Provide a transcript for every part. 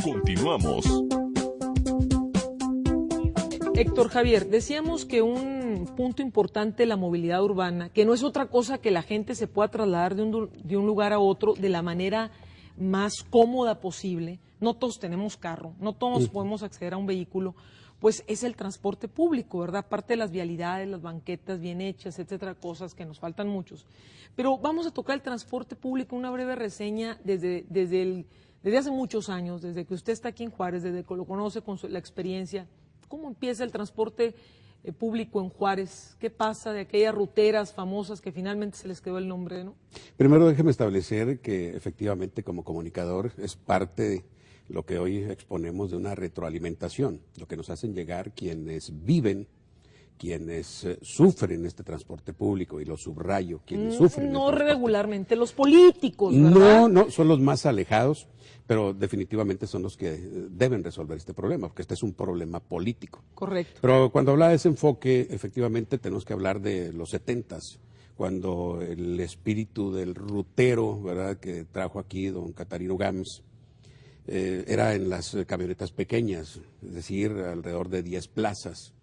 Continuamos. Héctor Javier, decíamos que un punto importante de la movilidad urbana, que no es otra cosa que la gente se pueda trasladar de un lugar a otro de la manera más cómoda posible. No todos tenemos carro, no todos podemos acceder a un vehículo, pues es el transporte público, ¿verdad? Aparte de las vialidades, las banquetas bien hechas, etcétera, cosas que nos faltan muchos. Pero vamos a tocar el transporte público, una breve reseña desde hace muchos años, desde que usted está aquí en Juárez, desde que lo conoce con la experiencia. ¿Cómo empieza el transporte público en Juárez? ¿Qué pasa de aquellas ruteras famosas que finalmente se les quedó el nombre, no? Primero déjeme establecer que efectivamente como comunicador es parte de lo que hoy exponemos de una retroalimentación, lo que nos hacen llegar quienes viven, quienes sufren este transporte público, y lo subrayo, quienes sufren. No regularmente, los políticos, ¿verdad? No, son los más alejados, pero definitivamente son los que deben resolver este problema, porque este es un problema político. Correcto. Pero cuando habla de ese enfoque, efectivamente tenemos que hablar de los 70s, cuando el espíritu del rutero, ¿verdad?, que trajo aquí don Catarino Gámez, era en las camionetas pequeñas, es decir, alrededor de 10 plazas,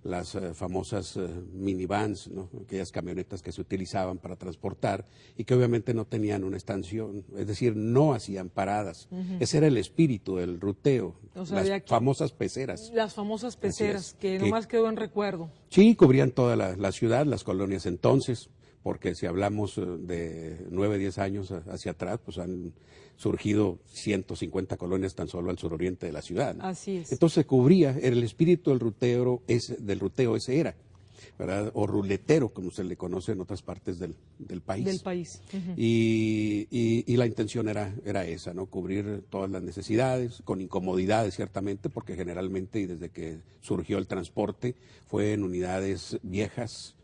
las famosas minivans, ¿no?, aquellas camionetas que se utilizaban para transportar y que obviamente no tenían una estación, es decir, no hacían paradas. Ese era el espíritu del ruteo, o sea, las famosas peceras. Las famosas peceras, que nomás quedó en recuerdo. Sí, cubrían toda la ciudad, las colonias entonces, porque si hablamos de 9, 10 años hacia atrás, pues han surgido 150 colonias tan solo al suroriente de la ciudad, ¿no? Así es. Entonces se cubría, el espíritu del ruteo ese era, ¿verdad?, o ruletero, como se le conoce en otras partes del país. Del país. Y la intención era esa, ¿no?, cubrir todas las necesidades, con incomodidades ciertamente, porque generalmente y desde que surgió el transporte fue en unidades viejas,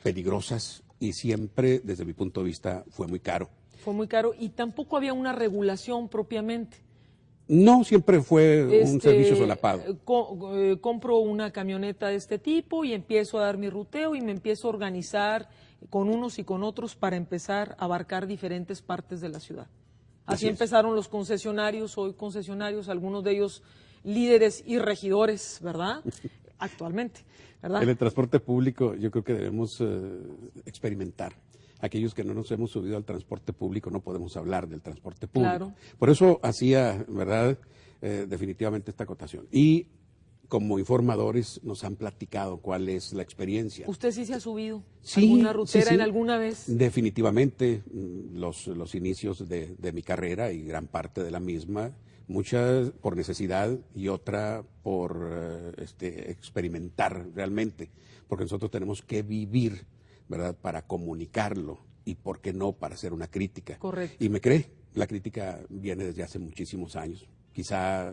peligrosas, y siempre, desde mi punto de vista, fue muy caro. Fue muy caro y tampoco había una regulación propiamente. No, siempre fue un servicio solapado. Compro una camioneta de este tipo y empiezo a dar mi ruteo y me empiezo a organizar con unos y con otros para empezar a abarcar diferentes partes de la ciudad. Así empezaron los concesionarios, hoy concesionarios, algunos de ellos líderes y regidores, ¿verdad? Actualmente, ¿verdad? En el transporte público yo creo que debemos experimentar. Aquellos que no nos hemos subido al transporte público no podemos hablar del transporte público. Claro. Por eso hacía, ¿verdad?, definitivamente esta acotación. Y como informadores nos han platicado cuál es la experiencia. ¿Usted sí se ha subido Sí, alguna rutera sí. en alguna vez? Definitivamente, los inicios de mi carrera y gran parte de la misma, muchas por necesidad y otra por experimentar realmente, porque nosotros tenemos que vivir, ¿verdad?, para comunicarlo y, ¿por qué no?, para hacer una crítica. Correcto. Y me cree, la crítica viene desde hace muchísimos años, quizá,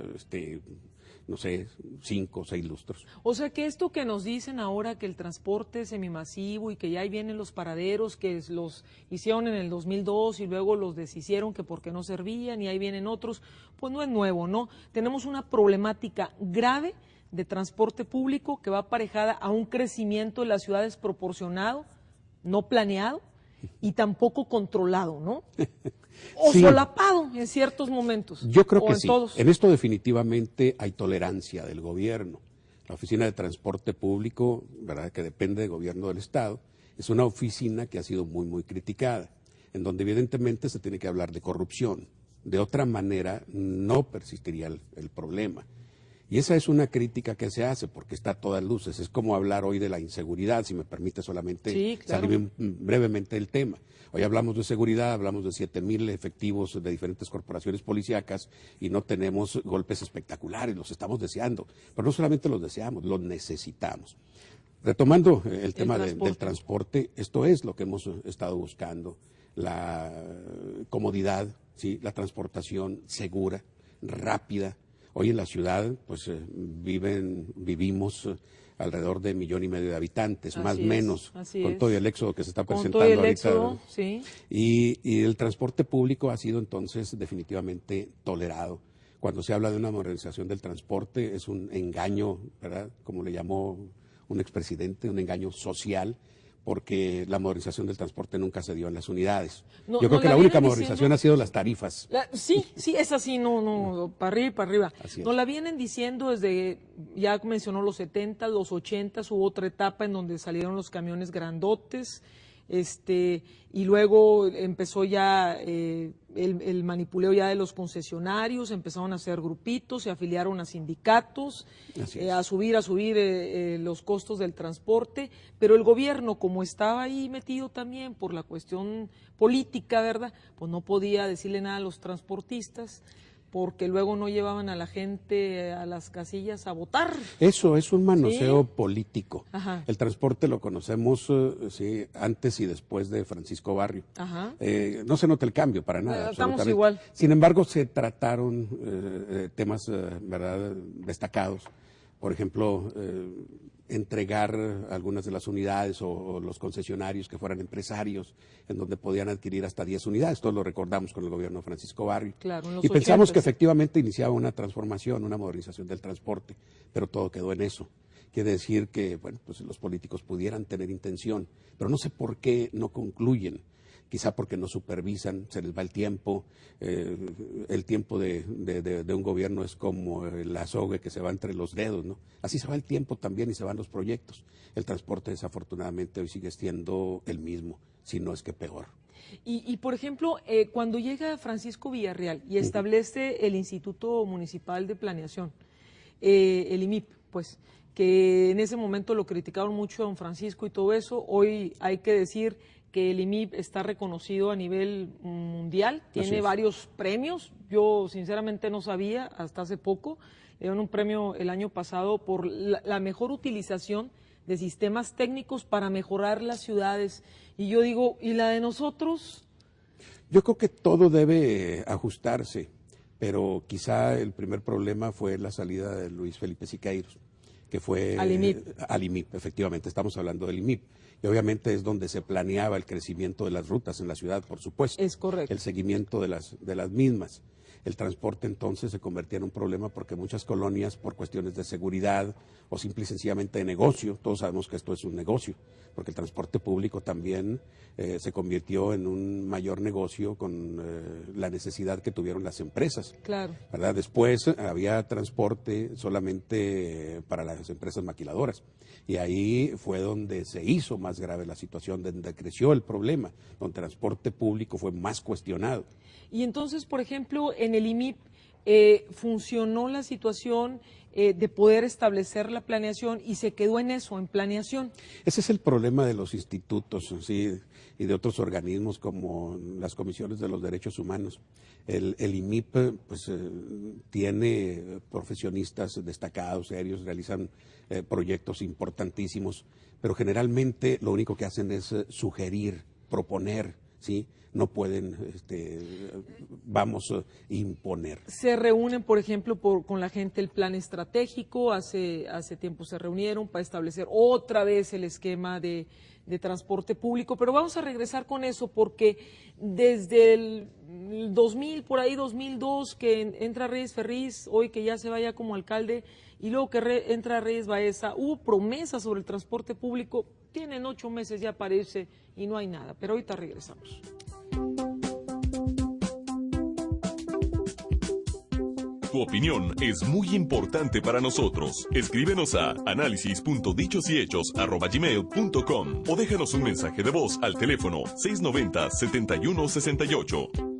no sé, 5 o 6 lustros. O sea que esto que nos dicen ahora, que el transporte semimasivo y que ya ahí vienen los paraderos, que los hicieron en el 2002 y luego los deshicieron que porque no servían y ahí vienen otros, pues no es nuevo, ¿no? Tenemos una problemática grave de transporte público que va aparejada a un crecimiento de las ciudades proporcionado, no planeado y tampoco controlado, ¿no? O Sí. solapado en ciertos momentos. Yo creo que en sí. Todos. En esto definitivamente hay tolerancia del gobierno. La Oficina de Transporte Público, ¿verdad?, que depende del gobierno del Estado, es una oficina que ha sido muy, muy criticada, en donde evidentemente se tiene que hablar de corrupción. De otra manera no persistiría el problema. Y esa es una crítica que se hace porque está a todas luces. Es como hablar hoy de la inseguridad, si me permite solamente Sí, claro. salir brevemente del tema. Hoy hablamos de seguridad, hablamos de 7,000 efectivos de diferentes corporaciones policíacas y no tenemos golpes espectaculares, los estamos deseando. Pero no solamente los deseamos, los necesitamos. Retomando el tema del transporte, esto es lo que hemos estado buscando, la comodidad, ¿sí?, la transportación segura, rápida. Hoy en la ciudad, pues vivimos alrededor de 1,5 millones de habitantes, más o menos, con todo el éxodo que se está presentando todo el ahorita. éxodo, sí. Y el transporte público ha sido entonces definitivamente tolerado. Cuando se habla de una modernización del transporte es un engaño, ¿verdad?, como le llamó un expresidente, un engaño social, porque la modernización del transporte nunca se dio en las unidades. No, Yo creo no que la la única vienen modernización diciendo- ha sido las tarifas. Sí, es así, no, para arriba y para arriba. Así es. Nos la vienen diciendo desde, ya mencionó los 70, los 80, hubo otra etapa en donde salieron los camiones grandotes, y luego empezó ya el manipuleo ya de los concesionarios, empezaron a hacer grupitos, se afiliaron a sindicatos, Así es. a subir los costos del transporte, pero el gobierno, como estaba ahí metido también por la cuestión política, ¿verdad? Pues no podía decirle nada a los transportistas, porque luego no llevaban a la gente a las casillas a votar. Eso es un manoseo Sí. político. Ajá. El transporte lo conocemos sí, antes y después de Francisco Barrio. Ajá. No se nota el cambio para nada. Estamos absolutamente. igual. Sin embargo, se trataron temas verdad destacados. Por ejemplo, entregar algunas de las unidades o los concesionarios que fueran empresarios, en donde podían adquirir hasta 10 unidades. Todos lo recordamos con el gobierno de Francisco Barrio. Claro, en los Y pensamos 80s. que efectivamente iniciaba una transformación, una modernización del transporte, pero todo quedó en eso. Quiere decir que bueno, pues los políticos pudieran tener intención, pero no sé por qué no concluyen. Quizá porque no supervisan, se les va el tiempo. El tiempo de un gobierno es como el azogue que se va entre los dedos, ¿no? Así se va el tiempo también y se van los proyectos. El transporte desafortunadamente hoy sigue siendo el mismo, si no es que peor. Y por ejemplo, cuando llega Francisco Villarreal y establece el Instituto Municipal de Planeación, el IMIP, pues, que en ese momento lo criticaron mucho a don Francisco y todo eso, hoy hay que decir que el IMIP está reconocido a nivel mundial, tiene es. varios premios, yo sinceramente no sabía hasta hace poco, le dieron un premio el año pasado por la mejor utilización de sistemas técnicos para mejorar las ciudades, y yo digo, ¿y la de nosotros? Yo creo que todo debe ajustarse, pero quizá el primer problema fue la salida de Luis Felipe Siqueiros, que fue Al IMIP. Al IMIP, efectivamente, estamos hablando del IMIP. Y obviamente es donde se planeaba el crecimiento de las rutas en la ciudad, por supuesto. Es correcto. El seguimiento de las mismas. El transporte entonces se convertía en un problema porque muchas colonias, por cuestiones de seguridad o simple y sencillamente de negocio, todos sabemos que esto es un negocio, porque el transporte público también se convirtió en un mayor negocio con la necesidad que tuvieron las empresas. Claro. ¿Verdad? Después había transporte solamente para las empresas maquiladoras y ahí fue donde se hizo más grave la situación, donde creció el problema, donde el transporte público fue más cuestionado. Y entonces, por ejemplo, en el IMIP funcionó la situación de poder establecer la planeación y se quedó en eso, en planeación. Ese es el problema de los institutos, ¿sí? Y de otros organismos como las comisiones de los derechos humanos. El IMIP pues, tiene profesionistas destacados, serios, realizan proyectos importantísimos, pero generalmente lo único que hacen es sugerir, proponer, ¿sí? No pueden, imponer. Se reúnen, por ejemplo, con la gente el plan estratégico, hace tiempo se reunieron para establecer otra vez el esquema de transporte público, pero vamos a regresar con eso porque desde el 2000, por ahí 2002, que entra Reyes Ferriz, hoy que ya se vaya como alcalde, y luego que entra Reyes Baeza, hubo promesas sobre el transporte público, tienen 8 meses ya parece y no hay nada, pero ahorita regresamos. Tu opinión es muy importante para nosotros. Escríbenos a análisis.dichosyhechos@gmail.com o déjanos un mensaje de voz al teléfono 690-7168.